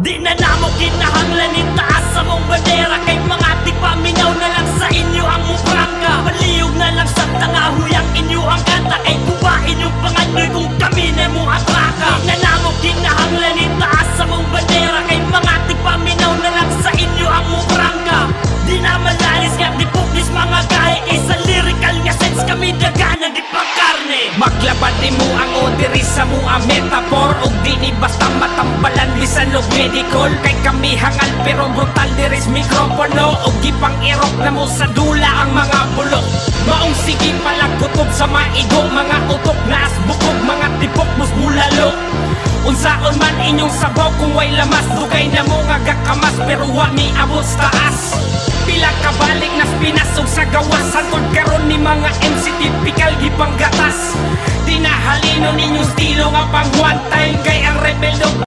Di na namo kinahanglan itaas sa mong bandera, kay mga tipaminaw na lang sa inyo ang muprangka. Paliyog na lang sa tangahuyang inyo ang kanta, kay kubain yung panganoy kung kami na mo atraka. Di na namo kinahanglan itaas sa mong bandera, kay mga tipaminaw na lang sa inyo ang muprangka. Di na malalis nga di puklis mga gahe, kay sa lyrical nga sense kami dagana di pagkarne. Maglabad di mo ang odiri sa mo ang metaphor, og di ni basta matambalan bisan og medical. Kay kami hangal pero brutal diris mikropono, og gipang irok na mo sa dula ang mga bulok. Maong sige palagutob sa maigo, mga utok na asbukog, mga tipok mus bulalo. Unsaon man inyong sabaw kung way lamas, dugay na mo nga gakamas pero wa mi abot sa taas. Pila kabalik nas pinasog sa gawas, hantod karon ni mga MC typical gipang gatas. Di na halino ninyong stilo nga pang one time, kay ang rebelde